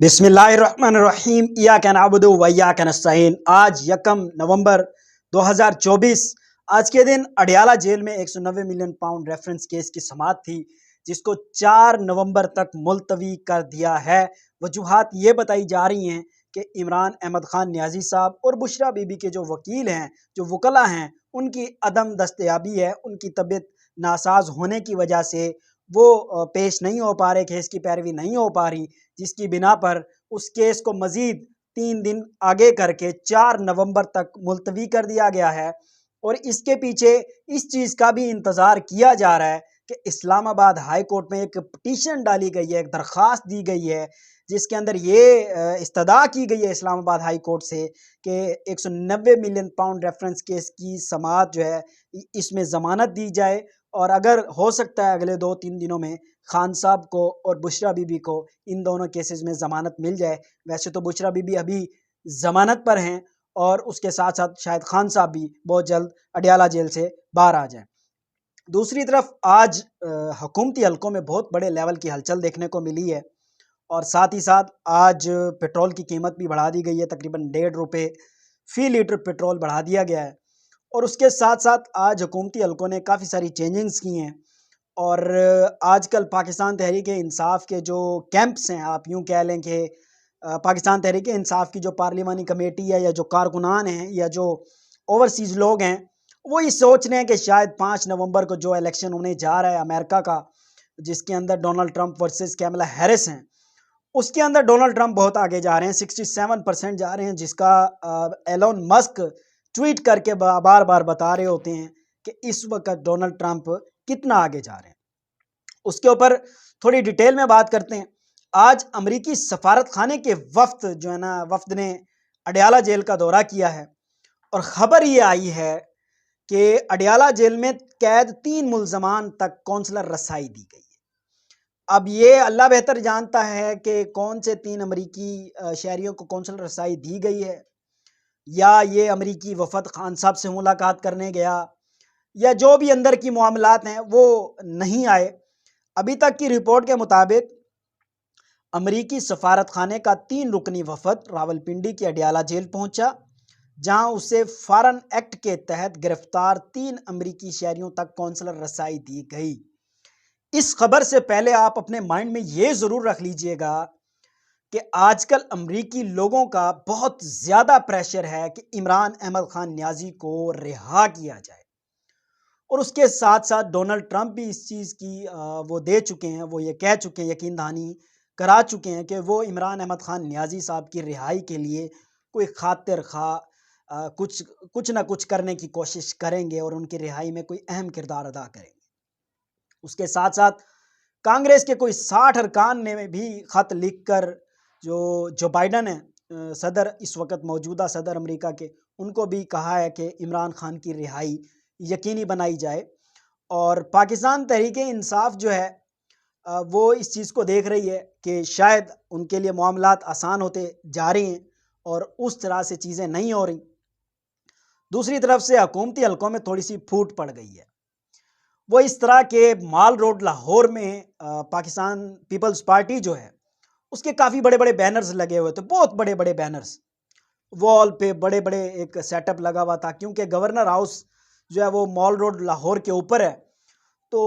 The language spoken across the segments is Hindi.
बिस्मिल्लाहिर्रहमानिर्रहीम इय्याका नअबुदु व इय्याका नस्तईन। आज यकम नवंबर 2024। आज के दिन अडयाला जेल में 190 मिलियन पाउंड रेफरेंस केस की समाअत थी, जिसको 4 नवंबर तक मुलतवी कर दिया है। वजूहात ये बताई जा रही हैं कि इमरान अहमद खान न्याजी साहब और बुशरा बीबी के जो वकील हैं, जो वकला हैं, उनकी अदम दस्तयाबी है। उनकी तबीयत नासाज होने की वजह से वो पेश नहीं हो पा रहे, केस की पैरवी नहीं हो पा रही, जिसकी बिना पर उस केस को मजीद 3 दिन आगे करके 4 नवंबर तक मुलतवी कर दिया गया है। और इसके पीछे इस चीज़ का भी इंतज़ार किया जा रहा है कि इस्लामाबाद हाई कोर्ट में एक पिटीशन डाली गई है, एक दरख्वास्त दी गई है, जिसके अंदर ये इस्तदा की गई है इस्लामाबाद हाई कोर्ट से कि 190 मिलियन पाउंड रेफरेंस केस की समाअत जो है इसमें ज़मानत दी जाए। और अगर हो सकता है अगले 2-3 दिनों में खान साहब को और बुशरा बीबी को इन दोनों केसेस में ज़मानत मिल जाए। वैसे तो बुशरा बीबी अभी ज़मानत पर हैं और उसके साथ साथ शायद खान साहब भी बहुत जल्द अडयाला जेल से बाहर आ जाएं। दूसरी तरफ आज हुकूमती हलकों में बहुत बड़े लेवल की हलचल देखने को मिली है और साथ ही साथ आज पेट्रोल की कीमत भी बढ़ा दी गई है। तकरीबन 1.5 रुपये फ़ी लीटर पेट्रोल बढ़ा दिया गया है। और उसके साथ साथ आज हुकूमती हलकों ने काफ़ी सारी चेंजिंग्स की हैं। और आजकल पाकिस्तान तहरीक इंसाफ के जो कैंप्स हैं, आप यूँ कह लें कि पाकिस्तान तहरीक इंसाफ की जो पार्लिमानी कमेटी है या जो कारकुनान हैं या जो ओवरसीज़ लोग हैं, वो ये सोच रहे हैं कि शायद 5 नवंबर को जो इलेक्शन होने जा रहा है अमेरिका का, जिसके अंदर Donald Trump versus Kamala Harris हैं, उसके अंदर डोनाल्ड ट्रंप बहुत आगे जा रहे हैं, 67% जा रहे हैं, जिसका एलोन मस्क ट्वीट करके बार बार बता रहे होते हैं कि इस वक्त डोनाल्ड ट्रंप कितना आगे जा रहे हैं। उसके ऊपर थोड़ी डिटेल में बात करते हैं। आज अमरीकी सफारत खाने के वफ्द जो है ना, वफ्द ने अडयाला जेल का दौरा किया है और ख़बर ये आई है कि अडयाला जेल में कैद 3 मुल्ज़मान तक कौंसलर रसाई दी गई है। अब ये अल्लाह बेहतर जानता है कि कौन से 3 अमरीकी शहरियों को कौंसलर रसाई दी गई है, या ये अमरीकी वफद खान साहब से मुलाकात करने गया, या जो भी अंदर की मामलात हैं वो नहीं आए। अभी तक की रिपोर्ट के मुताबिक अमरीकी सफारत खाने का 3 रुकनी वफद रावलपिंडी की अडयाला जेल पहुंचा, जहां उसे फॉरेन एक्ट के तहत गिरफ्तार 3 अमरीकी शहरियों तक कौंसलर रसाई दी गई। इस खबर से पहले आप अपने माइंड में ये ज़रूर रख लीजिएगा कि आजकल अमरीकी लोगों का बहुत ज़्यादा प्रेशर है कि इमरान अहमद खान न्याजी को रिहा किया जाए। और उसके साथ साथ डोनाल्ड ट्रंप भी इस चीज़ की वो दे चुके हैं, वो ये कह चुके हैं, यकीन दहानी करा चुके हैं कि वो इमरान अहमद खान न्याजी साहब की रिहाई के लिए कोई खातिर खा कुछ कुछ ना कुछ करने की कोशिश करेंगे और उनकी रिहाई में कोई अहम किरदार अदा करेंगे। उसके साथ साथ कांग्रेस के कोई 60 अरकान ने भी ख़त लिखकर जो बाइडन है, सदर इस वक्त मौजूदा सदर अमेरिका के, उनको भी कहा है कि इमरान खान की रिहाई यकीनी बनाई जाए। और पाकिस्तान तहरीक इंसाफ जो है वो इस चीज़ को देख रही है कि शायद उनके लिए मामलात आसान होते जा रहे हैं और उस तरह से चीज़ें नहीं हो रही। दूसरी तरफ से हुकूमती हलकों में थोड़ी सी फूट पड़ गई है। वो इस तरह के माल रोड लाहौर में पाकिस्तान पीपल्स पार्टी जो है उसके काफ़ी बड़े बड़े बैनर्स लगे हुए थे, बहुत बड़े बड़े बैनर्स, वॉल पे बड़े बड़े एक सेटअप लगा हुआ था, क्योंकि गवर्नर हाउस जो है वो मॉल रोड लाहौर के ऊपर है। तो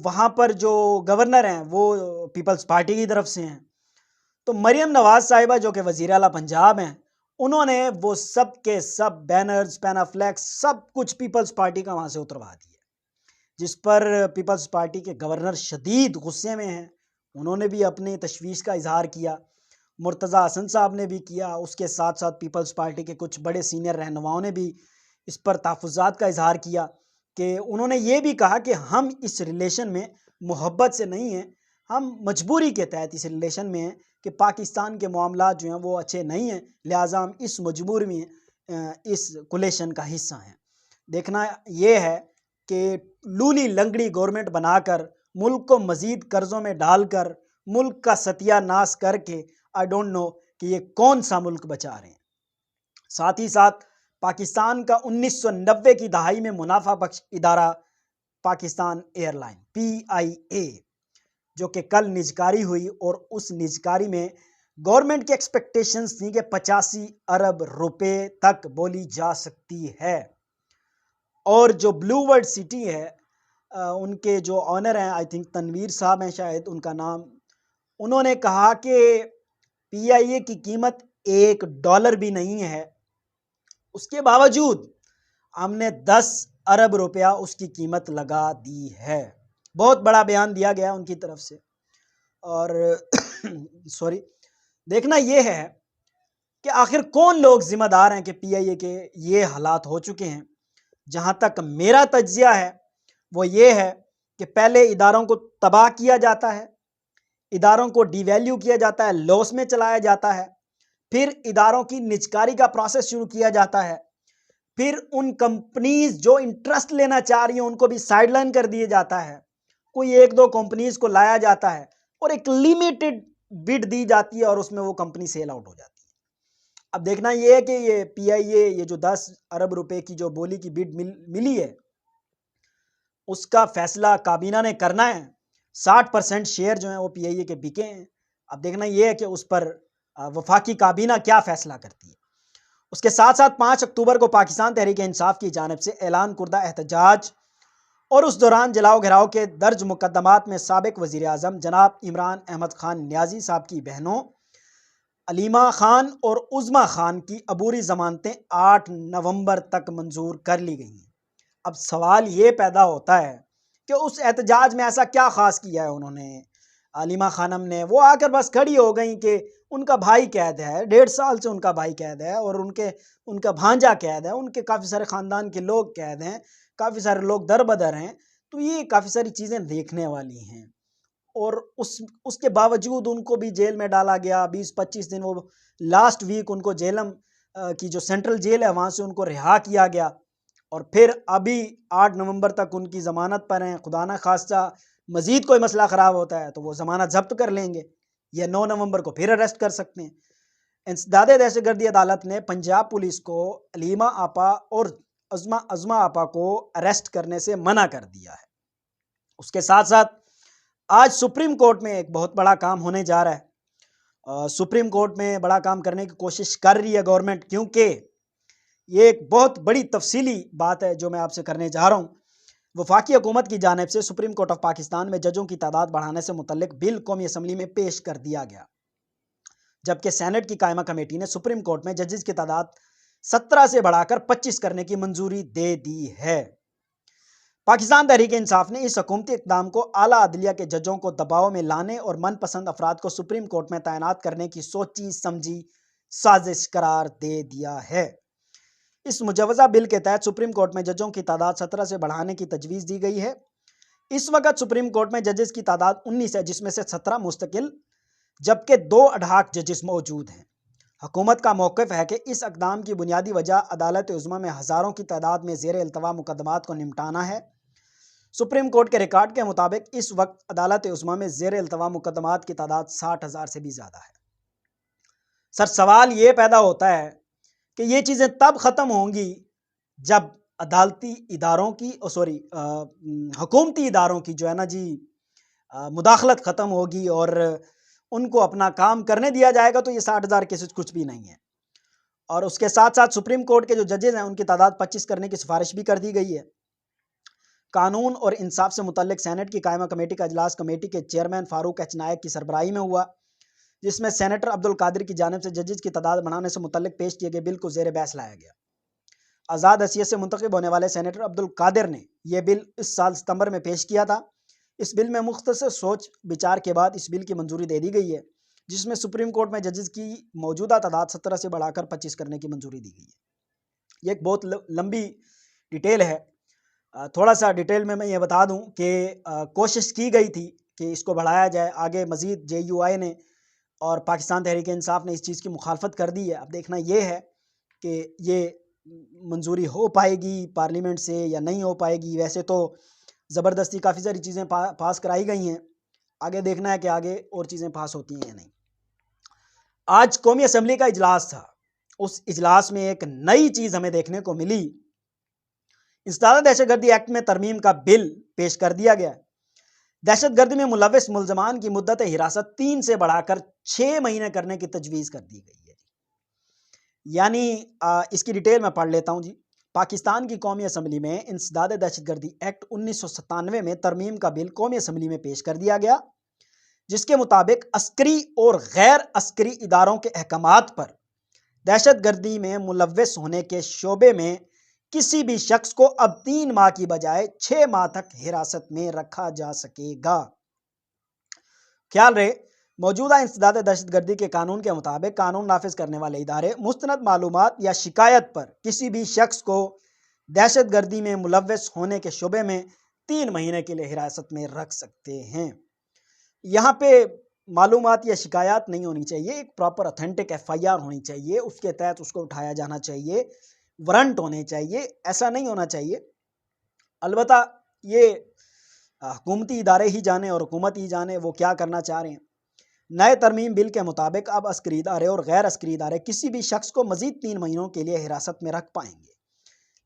वहाँ पर जो गवर्नर हैं वो पीपल्स पार्टी की तरफ से हैं। तो मरियम नवाज साहिबा जो कि वज़ीर आला पंजाब हैं, उन्होंने वो सब के सब बैनर्स, पैनाफ्लेक्स, सब कुछ पीपल्स पार्टी का वहाँ से उतरवा दिया, जिस पर पीपल्स पार्टी के गवर्नर शदीद गुस्से में हैं। उन्होंने भी अपनी तशवीश का इजहार किया, मुर्तज़ा हसन साहब ने भी किया, उसके साथ साथ पीपल्स पार्टी के कुछ बड़े सीनियर रहनुमाओं ने भी इस पर तहफ़्फ़ुज़ात का इजहार किया कि उन्होंने ये भी कहा कि हम इस रिलेशन में मोहब्बत से नहीं हैं, हम मजबूरी के तहत इस रिलेशन में हैं कि पाकिस्तान के मामलात जो हैं वो अच्छे नहीं हैं, लिहाजा हम इस मजबूरी में इस कोलेशन का हिस्सा हैं। देखना ये है कि लूली लंगड़ी गवर्नमेंट बनाकर मुल्क को मज़ीद कर्ज़ों में डालकर मुल्क का सत्यानाश करके आई डोंट नो कि ये कौन सा मुल्क बचा रहे हैं। साथ ही साथ पाकिस्तान का 1990 की दहाई में मुनाफा बख्श इदारा पाकिस्तान एयरलाइन PIA, जो कि कल निजकारी हुई और उस निजकारी में गवर्नमेंट की एक्सपेक्टेशंस थी कि 85 अरब रुपए तक बोली जा सकती है। और जो ब्लू वर्ल्ड सिटी है, उनके जो ऑनर हैं, आई थिंक तनवीर साहब हैं शायद उनका नाम, उन्होंने कहा कि पीआईए की कीमत $1 भी नहीं है, उसके बावजूद हमने 10 अरब रुपया उसकी कीमत लगा दी है। बहुत बड़ा बयान दिया गया उनकी तरफ से। और सॉरी, देखना यह है कि आखिर कौन लोग जिम्मेदार हैं कि पीआईए के ये हालात हो चुके हैं। जहां तक मेरा तज्जिया है वो ये है कि पहले इदारों को तबाह किया जाता है, इदारों को डिवैल्यू किया जाता है, लॉस में चलाया जाता है, फिर इदारों की निजकारी का प्रोसेस शुरू किया जाता है, फिर उन कंपनीज जो इंटरेस्ट लेना चाह रही हैं उनको भी साइडलाइन कर दिया जाता है, कोई एक दो कंपनीज को लाया जाता है और एक लिमिटेड बिड दी जाती है और उसमें वो कंपनी सेल आउट हो जाती है। अब देखना यह है कि ये पीआईए, ये जो 10 अरब रुपए की जो बोली की बिड मिली है, उसका फैसला काबीना ने करना है। 60% शेयर जो है वो पीआईए के बिके हैं। अब देखना यह है कि उस पर वफाकी काबीना क्या फैसला करती है। उसके साथ साथ 5 अक्टूबर को पाकिस्तान तहरीक इंसाफ की जानिब से ऐलान कुर्दा एहतजाज और उस दौरान जलाओ घिराव के दर्ज मुकदमात में साबिक वज़ीर आज़म जनाब इमरान अहमद खान न्याजी साहब की बहनों अलीमा खान और उज़मा खान की अबूरी ज़मानतें 8 नवंबर तक मंजूर कर ली गई हैं। अब सवाल ये पैदा होता है कि उस एहतजाज में ऐसा क्या ख़ास किया है उन्होंने, अलीमा खानम ने। वो आकर बस खड़ी हो गई कि उनका भाई कैद है, 1.5 साल से उनका भाई कैद है और उनका भांजा कैद है, उनके काफ़ी सारे ख़ानदान के लोग कैद हैं, काफ़ी सारे लोग दर बदर हैं। तो ये काफ़ी सारी चीज़ें देखने वाली हैं। और उसके बावजूद उनको भी जेल में डाला गया 20-25 दिन। वो लास्ट वीक उनको जेलम की जो सेंट्रल जेल है वहाँ से उनको रिहा किया गया और फिर अभी 8 नवंबर तक उनकी ज़मानत पर हैं। खुदा ना खास्ता मज़ीद कोई मसला ख़राब होता है तो वो ज़मानत ज़ब्त कर लेंगे या 9 नवंबर को फिर अरेस्ट कर सकते हैं। इंसदाद दहशतगर्दी अदालत ने पंजाब पुलिस को अलीमा आपा और अज़मा आपा को अरेस्ट करने से मना कर दिया है। उसके साथ साथ आज सुप्रीम कोर्ट में एक बहुत बड़ा काम होने जा रहा है। सुप्रीम कोर्ट में बड़ा काम करने की कोशिश कर रही है गवर्नमेंट, क्योंकि ये एक बहुत बड़ी तफसीली बात है जो मैं आपसे करने जा रहा हूँ। वफाकी हुकूमत की जानिब से सुप्रीम कोर्ट ऑफ पाकिस्तान में जजों की तादाद बढ़ाने से मुतल्लिक बिल कौमी असम्बली में पेश कर दिया गया, जबकि सेनेट की कायमा कमेटी ने सुप्रीम कोर्ट में जजेस की तादाद 17 से बढ़ाकर 25 करने की मंजूरी दे दी है। पाकिस्तान तहरीक इंसाफ ने इस हुकूमती इक़दाम को आला अदलिया के जजों को दबाव में लाने और मनपसंद अफराद को सुप्रीम कोर्ट में तैनात करने की सोची समझी साजिश करार दे दिया है। इस मुजवजा बिल के तहत सुप्रीम कोर्ट में जजों की तादाद 17 से बढ़ाने की तजवीज़ दी गई है। इस वक्त सुप्रीम कोर्ट में जजेस की तादाद 19 है, जिसमें से 17 मुस्तकिल जबकि 2 अडहाक जजेस मौजूद हैं। हुकूमत का मौक़िफ़ है कि इस इक़दाम की बुनियादी वजह अदालत उज़्मा में हज़ारों की तादाद में ज़ेर इल्तवा मुकदमात को निपटाना है। सुप्रीम कोर्ट के रिकॉर्ड के मुताबिक इस वक्त अदालत उज़्मा में ज़ेर इल्तवा मुकदमात की तादाद 60,000 से भी ज़्यादा है। सर, सवाल ये पैदा होता है कि ये चीज़ें तब ख़त्म होंगी जब अदालती इदारों की हुकूमती इदारों की जो है ना जी मुदाखलत ख़त्म होगी और उनको अपना काम करने दिया जाएगा, तो ये 60,000 केसेस कुछ भी नहीं है। और उसके साथ साथ सुप्रीम कोर्ट के जो जजेस हैं उनकी तादाद 25 करने की सिफारिश भी कर दी गई है। कानून और इंसाफ से मुतल्लिक सेनेट की कायमा कमेटी का इजलास कमेटी के चेयरमैन फारूक एच नायक की सरबराही में हुआ, जिसमें सेनेटर अब्दुल कादिर की जानिब से जजेस की तादाद बढ़ाने से मुतल्लिक पेश किए गए बिल को ज़ेर बहस लाया गया। आज़ाद हैसियत से मुंतखब होने वाले सेनेटर अब्दुल कादिर ने यह बिल इस साल सितंबर में पेश किया था। इस बिल में मुख्तसर सोच विचार के बाद इस बिल की मंजूरी दे दी गई है, जिसमें सुप्रीम कोर्ट में जजेस की मौजूदा तादाद 17 से बढ़ाकर 25 करने की मंजूरी दी गई है। ये एक बहुत लंबी डिटेल है। थोड़ा सा डिटेल में मैं ये बता दूं कि कोशिश की गई थी कि इसको बढ़ाया जाए। आगे मज़ीद JUI ने और पाकिस्तान तहरीक इंसाफ ने इस चीज़ की मुखालफत कर दी है। अब देखना ये है कि ये मंजूरी हो पाएगी पार्लियामेंट से या नहीं हो पाएगी। वैसे तो ज़बरदस्ती काफ़ी सारी चीज़ें पास कराई गई हैं, आगे देखना है कि आगे और चीज़ें पास होती हैं या नहीं। आज कौमी असम्बली का इजलास था। उस इजलास में एक नई चीज़ हमें देखने को मिली। इंसदाद दहशतगर्दी एक्ट में तरमीम का बिल पेश कर दिया गया, दहशतगर्दी में मुलव्विस मुल्ज़मान की मुद्दत हिरासत 3 से बढ़ाकर 6 महीने करने की तजवीज़ कर दी गई है। यानी इसकी डिटेल मैं पढ़ लेता हूँ जी। पाकिस्तान की कौमी असम्बली में इंसदाद दहशतगर्दी एक्ट 1997 में तरमीम का बिल कौमी असम्बली में पेश कर दिया गया, जिसके मुताबिक अस्करी और गैर अस्करी इदारों के अहकामात पर दहशतगर्दी में मुलव्विस होने के शोबे में किसी भी शख्स को अब 3 माह की बजाय 6 माह तक हिरासत में रखा जा सकेगा। ख्याल रहे, मौजूदा इंसदाद दहशतगर्दी के कानून के मुताबिक कानून नाफिज करने वाले इदारे मुस्तनद मालूमात या शिकायत पर किसी भी शख्स को दहशतगर्दी में मुलव्विस होने के शुबे में 3 महीने के लिए हिरासत में रख सकते हैं। यहाँ पे मालूमात या शिकायत नहीं होनी चाहिए, एक प्रॉपर ऑथेंटिक FIR होनी चाहिए, उसके तहत उसको उठाया जाना चाहिए, वारंट होने चाहिए, ऐसा नहीं होना चाहिए। अलबत्ता ये हुकूमती इदारे ही जाने और हुकूमत ही जाने वो क्या करना चाह रहे हैं। नए तरमीम बिल के मुताबिक अब अस्करी इदारे और गैर अस्करी इदारे किसी भी शख्स को मजीद 3 महीनों के लिए हिरासत में रख पाएंगे,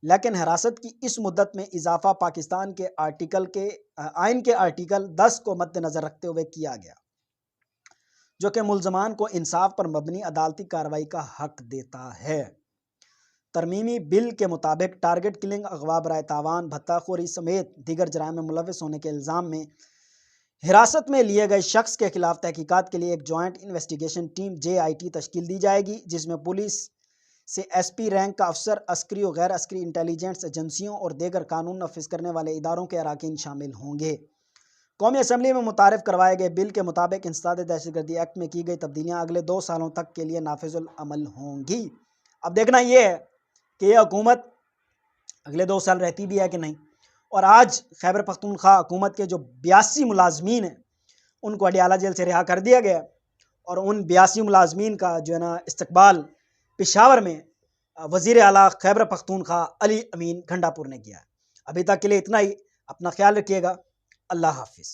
लेकिन हिरासत की इस मुद्दत में इजाफा पाकिस्तान के आइन के आर्टिकल 10 को मद्देनजर रखते हुए किया गया, जो कि मुल्ज़मान को इंसाफ पर मबनी अदालती कार्रवाई का हक देता है। तरमीमी बिल के मुताबिक टारगेट किलिंग, अगवा बराए तावान, भत्ताखोरी समेत दीगर जराइम में मुलव्विस होने के इल्ज़ाम में हिरासत में लिए गए शख्स के खिलाफ तहकीकात के लिए एक जॉइंट इन्वेस्टिगेशन टीम JIT तश्कील दी जाएगी, जिसमें पुलिस से SP रैंक का अफसर, अस्करी और गैर अस्करी इंटेलिजेंस एजेंसियों और दीगर कानून नफिज करने वाले इदारों के अराकीन शामिल होंगे। कौमी असम्बली में मुतारिफ करवाए गए बिल के मुताबिक इंसदाद दहशतगर्दी एक्ट में की गई तब्दीलियाँ अगले 2 सालों तक के लिए नाफिजुल अमल होंगी। अब देखना यह है कि यह हुकूमत अगले 2 साल रहती भी है कि नहीं। और आज खैबर पख्तूनख्वा हुकूमत के जो 82 मुलाजमीन हैं उनको अडियाला जेल से रिहा कर दिया गया, और उन 82 मुलाजमीन का जो है ना इस्तकबाल पेशावर में वज़ीर आला खैबर पख्तूनख्वा अली अमीन घंडापुर ने किया है। अभी तक के लिए इतना ही। अपना ख्याल रखिएगा। अल्लाह हाफिज़।